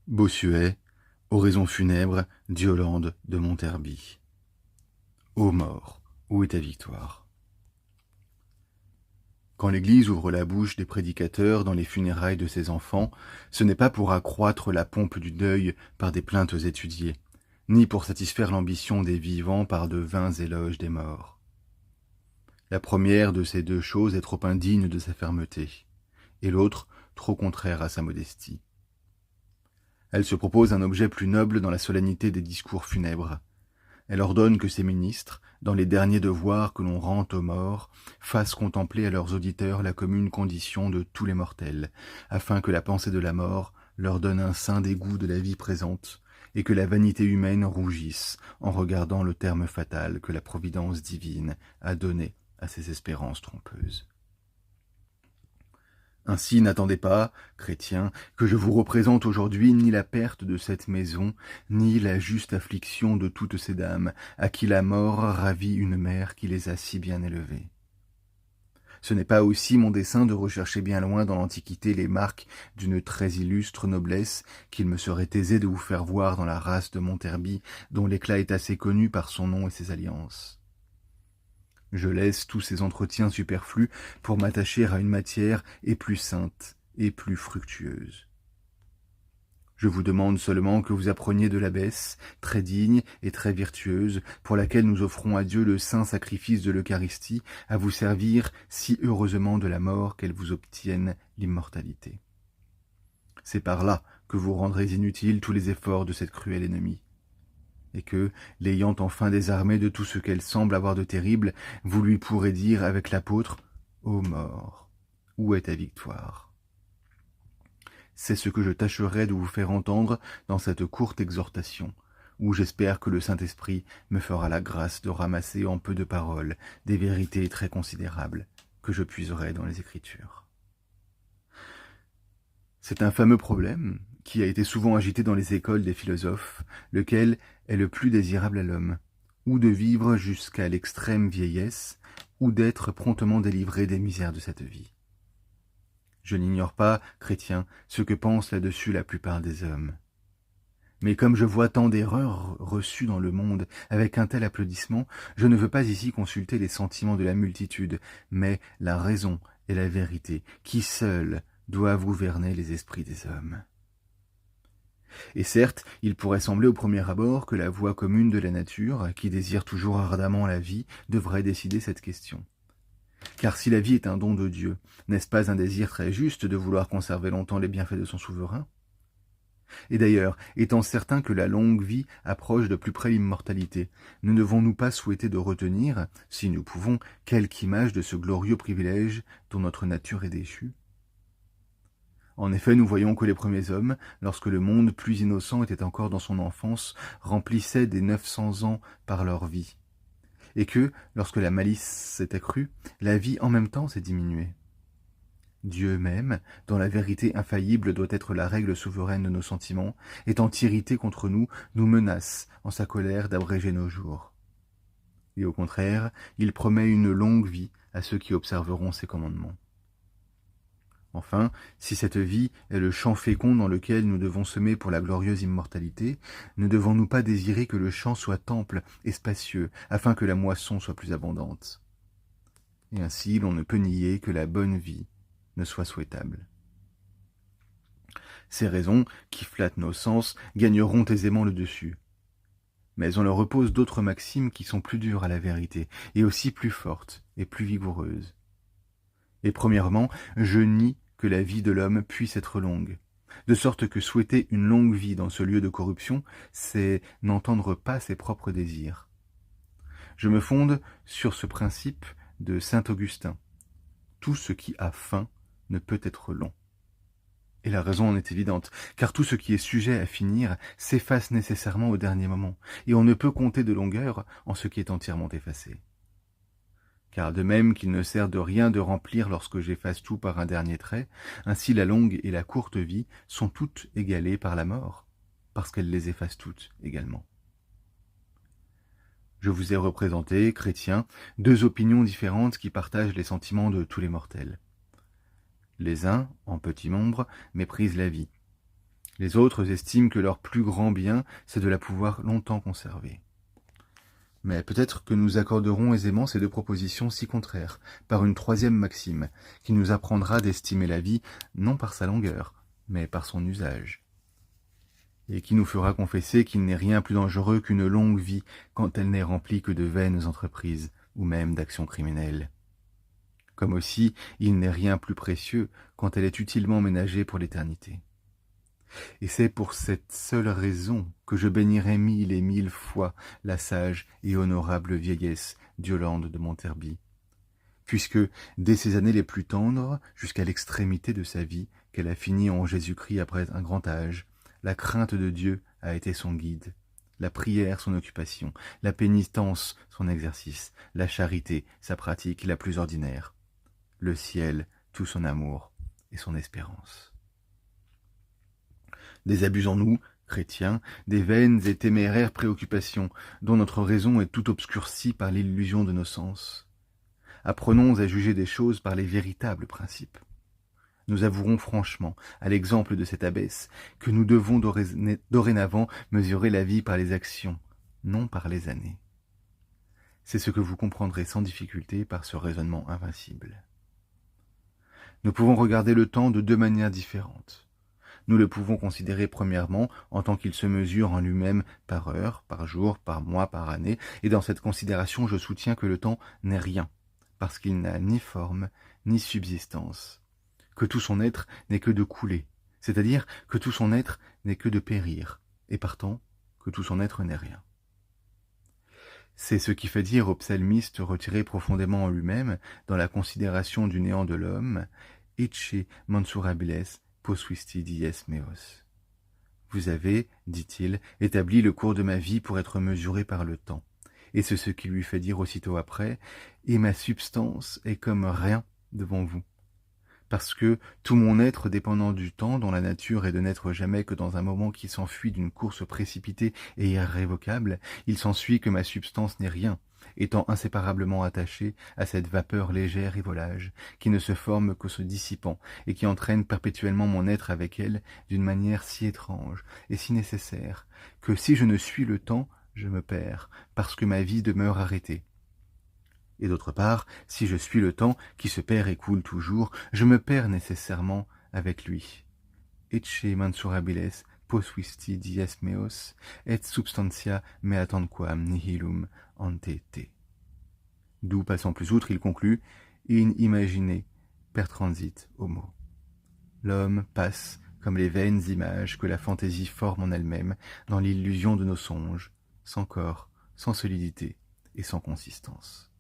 Bossuet, oraison funèbre d'Yolande de Monterby. Ô mort, où est ta victoire? Quand l'Église ouvre la bouche des prédicateurs dans les funérailles de ses enfants, ce n'est pas pour accroître la pompe du deuil par des plaintes étudiées, ni pour satisfaire l'ambition des vivants par de vains éloges des morts. La première de ces deux choses est trop indigne de sa fermeté, et l'autre trop contraire à sa modestie. Elle se propose un objet plus noble dans la solennité des discours funèbres. Elle ordonne que ses ministres, dans les derniers devoirs que l'on rend aux morts, fassent contempler à leurs auditeurs la commune condition de tous les mortels, afin que la pensée de la mort leur donne un saint dégoût de la vie présente, et que la vanité humaine rougisse en regardant le terme fatal que la providence divine a donné à ses espérances trompeuses. Ainsi n'attendez pas, chrétiens, que je vous représente aujourd'hui ni la perte de cette maison, ni la juste affliction de toutes ces dames, à qui la mort ravit une mère qui les a si bien élevées. Ce n'est pas aussi mon dessein de rechercher bien loin dans l'Antiquité les marques d'une très illustre noblesse qu'il me serait aisé de vous faire voir dans la race de Monterby, dont l'éclat est assez connu par son nom et ses alliances. Je laisse tous ces entretiens superflus pour m'attacher à une matière et plus sainte et plus fructueuse. Je vous demande seulement que vous appreniez de l'abbesse, très digne et très vertueuse, pour laquelle nous offrons à Dieu le saint sacrifice de l'Eucharistie, à vous servir si heureusement de la mort qu'elle vous obtienne l'immortalité. C'est par là que vous rendrez inutiles tous les efforts de cette cruelle ennemie, et que, l'ayant enfin désarmée de tout ce qu'elle semble avoir de terrible, vous lui pourrez dire avec l'apôtre « Ô mort, où est ta victoire ?» C'est ce que je tâcherai de vous faire entendre dans cette courte exhortation, où j'espère que le Saint-Esprit me fera la grâce de ramasser en peu de paroles des vérités très considérables que je puiserai dans les Écritures. C'est un fameux problème qui a été souvent agité dans les écoles des philosophes, lequel est le plus désirable à l'homme, ou de vivre jusqu'à l'extrême vieillesse, ou d'être promptement délivré des misères de cette vie. Je n'ignore pas, chrétien, ce que pensent là-dessus la plupart des hommes. Mais comme je vois tant d'erreurs reçues dans le monde avec un tel applaudissement, je ne veux pas ici consulter les sentiments de la multitude, mais la raison et la vérité, qui seules doivent gouverner les esprits des hommes. Et certes, il pourrait sembler au premier abord que la voix commune de la nature, qui désire toujours ardemment la vie, devrait décider cette question. Car si la vie est un don de Dieu, n'est-ce pas un désir très juste de vouloir conserver longtemps les bienfaits de son souverain? Et d'ailleurs, étant certain que la longue vie approche de plus près l'immortalité, ne devons-nous pas souhaiter de retenir, si nous pouvons, quelque image de ce glorieux privilège dont notre nature est déchue? En effet, nous voyons que les premiers hommes, lorsque le monde plus innocent était encore dans son enfance, remplissaient des 900 ans par leur vie, et que, lorsque la malice s'est accrue, la vie en même temps s'est diminuée. Dieu même, dont la vérité infaillible doit être la règle souveraine de nos sentiments, étant irrité contre nous, nous menace, en sa colère, d'abréger nos jours. Et au contraire, il promet une longue vie à ceux qui observeront ses commandements. Enfin, si cette vie est le champ fécond dans lequel nous devons semer pour la glorieuse immortalité, ne devons-nous pas désirer que le champ soit ample et spacieux, afin que la moisson soit plus abondante? Et ainsi, l'on ne peut nier que la bonne vie ne soit souhaitable. Ces raisons, qui flattent nos sens, gagneront aisément le dessus. Mais on leur oppose d'autres maximes qui sont plus dures à la vérité, et aussi plus fortes et plus vigoureuses. Et premièrement, je nie que la vie de l'homme puisse être longue, de sorte que souhaiter une longue vie dans ce lieu de corruption, c'est n'entendre pas ses propres désirs. Je me fonde sur ce principe de saint Augustin. Tout ce qui a fin ne peut être long. Et la raison en est évidente, car tout ce qui est sujet à finir s'efface nécessairement au dernier moment, et on ne peut compter de longueur en ce qui est entièrement effacé. Car de même qu'il ne sert de rien de remplir lorsque j'efface tout par un dernier trait, ainsi la longue et la courte vie sont toutes égalées par la mort, parce qu'elles les effacent toutes également. Je vous ai représenté, chrétiens, deux opinions différentes qui partagent les sentiments de tous les mortels. Les uns, en petit nombre, méprisent la vie. Les autres estiment que leur plus grand bien, c'est de la pouvoir longtemps conserver. Mais peut-être que nous accorderons aisément ces deux propositions si contraires, par une troisième maxime, qui nous apprendra d'estimer la vie non par sa longueur, mais par son usage, et qui nous fera confesser qu'il n'est rien plus dangereux qu'une longue vie quand elle n'est remplie que de vaines entreprises, ou même d'actions criminelles. Comme aussi, il n'est rien plus précieux quand elle est utilement ménagée pour l'éternité. Et c'est pour cette seule raison que je bénirai 1000 et 1000 fois la sage et honorable vieillesse d'Yolande de Monterby, puisque, dès ses années les plus tendres, jusqu'à l'extrémité de sa vie, qu'elle a finie en Jésus-Christ après un grand âge, la crainte de Dieu a été son guide, la prière son occupation, la pénitence son exercice, la charité sa pratique la plus ordinaire, le ciel tout son amour et son espérance. Désabusons-nous, chrétiens, des vaines et téméraires préoccupations, dont notre raison est tout obscurcie par l'illusion de nos sens. Apprenons à juger des choses par les véritables principes. Nous avouerons franchement, à l'exemple de cette abbesse, que nous devons dorénavant mesurer la vie par les actions, non par les années. C'est ce que vous comprendrez sans difficulté par ce raisonnement invincible. Nous pouvons regarder le temps de deux manières différentes. Nous le pouvons considérer premièrement en tant qu'il se mesure en lui-même par heure, par jour, par mois, par année, et dans cette considération je soutiens que le temps n'est rien, parce qu'il n'a ni forme, ni subsistance, que tout son être n'est que de couler, c'est-à-dire que tout son être n'est que de périr, et partant que tout son être n'est rien. C'est ce qui fait dire au psalmiste retiré profondément en lui-même, dans la considération du néant de l'homme, « Ecce mensurabiles posuisti dies meos ». Vous avez, dit-il, établi le cours de ma vie pour être mesuré par le temps. Et c'est ce qui lui fait dire aussitôt après, « Et ma substance est comme rien devant vous ». Parce que tout mon être dépendant du temps, dont la nature est de n'être jamais que dans un moment qui s'enfuit d'une course précipitée et irrévocable, il s'ensuit que ma substance n'est rien, étant inséparablement attachée à cette vapeur légère et volage, qui ne se forme qu'en se dissipant, et qui entraîne perpétuellement mon être avec elle d'une manière si étrange et si nécessaire, que si je ne suis le temps, je me perds, parce que ma vie demeure arrêtée. Et d'autre part, si je suis le temps, qui se perd et coule toujours, je me perds nécessairement avec lui. Ecce mensurabiles posuisti dies meos, et substantia mea tanquam nihilum ante te. D'où, passant plus outre, il conclut, in imagine per transit homo. L'homme passe comme les vaines images que la fantaisie forme en elle-même dans l'illusion de nos songes, sans corps, sans solidité et sans consistance.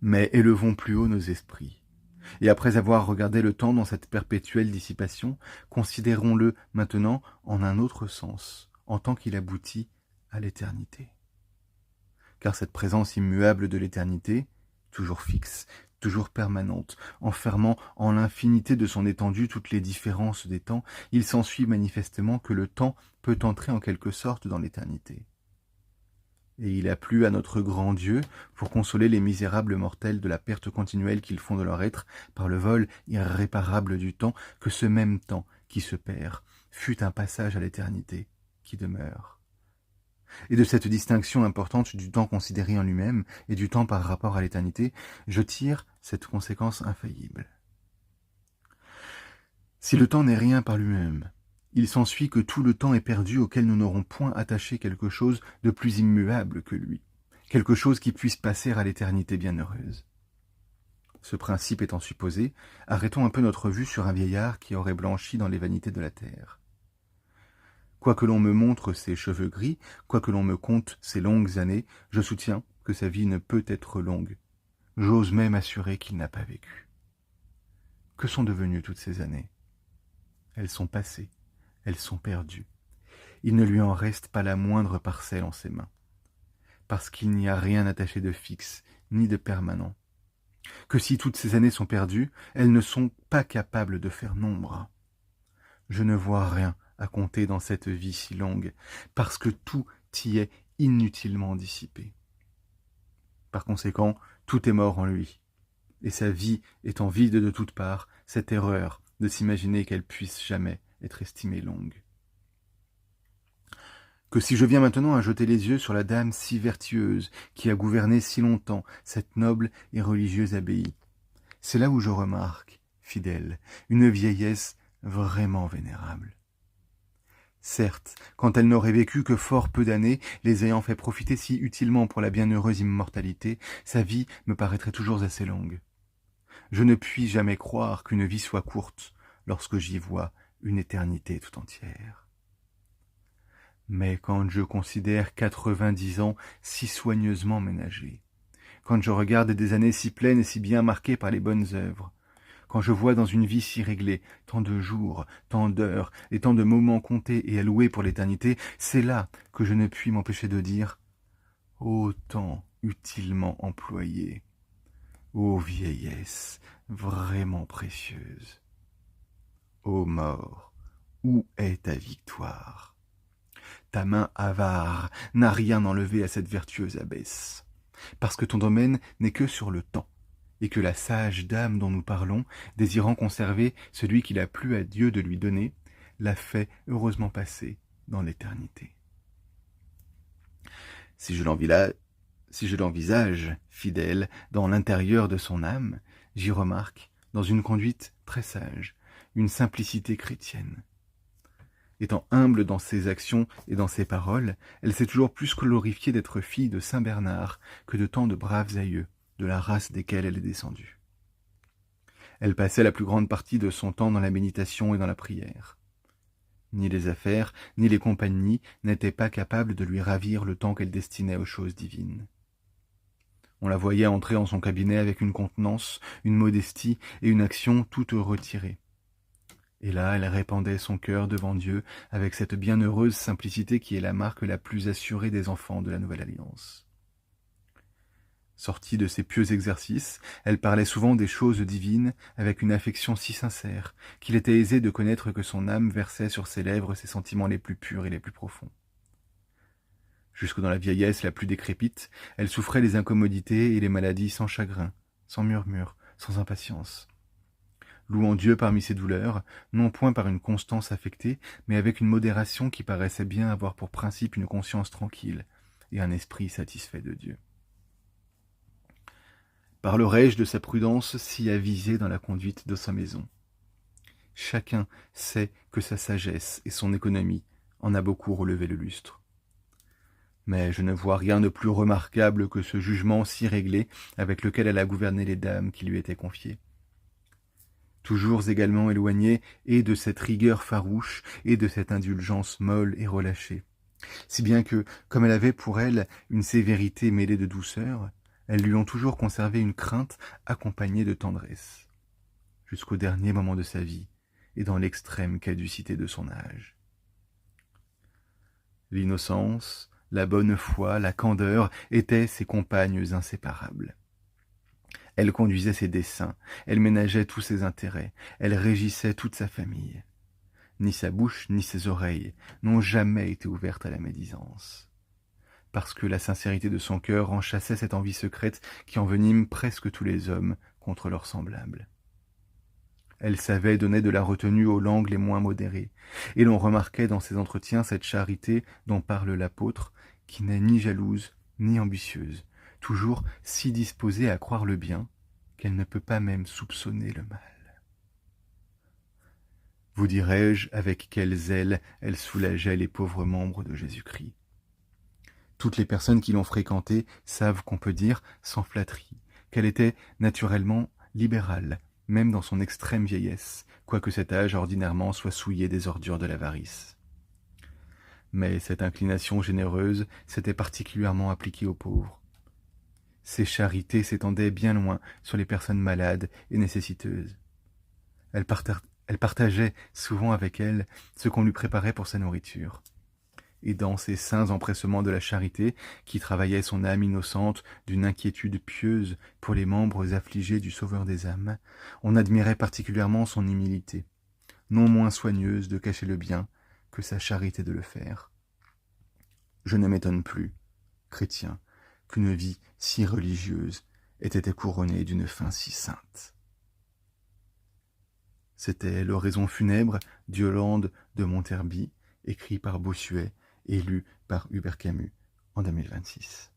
Mais élevons plus haut nos esprits, et après avoir regardé le temps dans cette perpétuelle dissipation, considérons-le maintenant en un autre sens, en tant qu'il aboutit à l'éternité. Car cette présence immuable de l'éternité, toujours fixe, toujours permanente, enfermant en l'infinité de son étendue toutes les différences des temps, il s'ensuit manifestement que le temps peut entrer en quelque sorte dans l'éternité. Et il a plu à notre grand Dieu, pour consoler les misérables mortels de la perte continuelle qu'ils font de leur être par le vol irréparable du temps, que ce même temps qui se perd fut un passage à l'éternité qui demeure. Et de cette distinction importante du temps considéré en lui-même et du temps par rapport à l'éternité, je tire cette conséquence infaillible. Si le temps n'est rien par lui-même, il s'ensuit que tout le temps est perdu auquel nous n'aurons point attaché quelque chose de plus immuable que lui, quelque chose qui puisse passer à l'éternité bienheureuse. Ce principe étant supposé, arrêtons un peu notre vue sur un vieillard qui aurait blanchi dans les vanités de la terre. Quoique l'on me montre ses cheveux gris, quoique l'on me compte ses longues années, je soutiens que sa vie ne peut être longue. J'ose même assurer qu'il n'a pas vécu. Que sont devenues toutes ces années? Elles sont passées. Elles sont perdues. Il ne lui en reste pas la moindre parcelle en ses mains, parce qu'il n'y a rien attaché de fixe, ni de permanent. Que si toutes ces années sont perdues, elles ne sont pas capables de faire nombre. Je ne vois rien à compter dans cette vie si longue, parce que tout y est inutilement dissipé. Par conséquent, tout est mort en lui, et sa vie étant vide de toutes parts, cette erreur de s'imaginer qu'elle puisse jamais être estimée longue. Que si je viens maintenant à jeter les yeux sur la dame si vertueuse, qui a gouverné si longtemps cette noble et religieuse abbaye, c'est là où je remarque, fidèle, une vieillesse vraiment vénérable. Certes, quand elle n'aurait vécu que fort peu d'années, les ayant fait profiter si utilement pour la bienheureuse immortalité, sa vie me paraîtrait toujours assez longue. Je ne puis jamais croire qu'une vie soit courte, lorsque j'y vois une éternité tout entière. Mais quand je considère 90 ans si soigneusement ménagés, quand je regarde des années si pleines et si bien marquées par les bonnes œuvres, quand je vois dans une vie si réglée tant de jours, tant d'heures et tant de moments comptés et alloués pour l'éternité, c'est là que je ne puis m'empêcher de dire « Ô temps utilement employé, ô vieillesse vraiment précieuse, ô mort, où est ta victoire ? Ta main avare n'a rien enlevé à cette vertueuse abbesse, parce que ton domaine n'est que sur le temps, et que la sage dame dont nous parlons, désirant conserver celui qu'il a plu à Dieu de lui donner, l'a fait heureusement passer dans l'éternité. Si je l'envisage, fidèle, dans l'intérieur de son âme, j'y remarque, dans une conduite très sage, une simplicité chrétienne. Étant humble dans ses actions et dans ses paroles, elle s'est toujours plus glorifiée d'être fille de saint Bernard que de tant de braves aïeux, de la race desquels elle est descendue. Elle passait la plus grande partie de son temps dans la méditation et dans la prière. Ni les affaires, ni les compagnies n'étaient pas capables de lui ravir le temps qu'elle destinait aux choses divines. On la voyait entrer en son cabinet avec une contenance, une modestie et une action toute retirée. Et là, elle répandait son cœur devant Dieu avec cette bienheureuse simplicité qui est la marque la plus assurée des enfants de la Nouvelle Alliance. Sortie de ses pieux exercices, elle parlait souvent des choses divines avec une affection si sincère qu'il était aisé de connaître que son âme versait sur ses lèvres ses sentiments les plus purs et les plus profonds. Jusque dans la vieillesse la plus décrépite, elle souffrait les incommodités et les maladies sans chagrin, sans murmure, sans impatience. Louant Dieu parmi ses douleurs, non point par une constance affectée, mais avec une modération qui paraissait bien avoir pour principe une conscience tranquille et un esprit satisfait de Dieu. Parlerai-je de sa prudence si avisée dans la conduite de sa maison ? Chacun sait que sa sagesse et son économie en a beaucoup relevé le lustre. Mais je ne vois rien de plus remarquable que ce jugement si réglé avec lequel elle a gouverné les dames qui lui étaient confiées. Toujours également éloignée et de cette rigueur farouche et de cette indulgence molle et relâchée, si bien que, comme elle avait pour elle une sévérité mêlée de douceur, elles lui ont toujours conservé une crainte accompagnée de tendresse, jusqu'au dernier moment de sa vie et dans l'extrême caducité de son âge. L'innocence, la bonne foi, la candeur étaient ses compagnes inséparables. Elle conduisait ses desseins, elle ménageait tous ses intérêts, elle régissait toute sa famille. Ni sa bouche ni ses oreilles n'ont jamais été ouvertes à la médisance, parce que la sincérité de son cœur enchâssait cette envie secrète qui envenime presque tous les hommes contre leurs semblables. Elle savait donner de la retenue aux langues les moins modérées, et l'on remarquait dans ses entretiens cette charité dont parle l'apôtre, qui n'est ni jalouse ni ambitieuse, toujours si disposée à croire le bien qu'elle ne peut pas même soupçonner le mal. Vous dirai-je avec quel zèle elle soulageait les pauvres membres de Jésus-Christ. Toutes les personnes qui l'ont fréquentée savent qu'on peut dire, sans flatterie, qu'elle était naturellement libérale, même dans son extrême vieillesse, quoique cet âge ordinairement soit souillé des ordures de l'avarice. Mais cette inclination généreuse s'était particulièrement appliquée aux pauvres. Ses charités s'étendaient bien loin sur les personnes malades et nécessiteuses. Elle partageait souvent avec elle ce qu'on lui préparait pour sa nourriture. Et dans ces saints empressements de la charité, qui travaillaient son âme innocente d'une inquiétude pieuse pour les membres affligés du Sauveur des âmes, on admirait particulièrement son humilité, non moins soigneuse de cacher le bien que sa charité de le faire. Je ne m'étonne plus, chrétien, qu'une vie si religieuse ait été couronnée d'une fin si sainte. C'était l'oraison funèbre d'Yolande de Monterby, écrit par Bossuet et lu par Hubert Camus en 2026.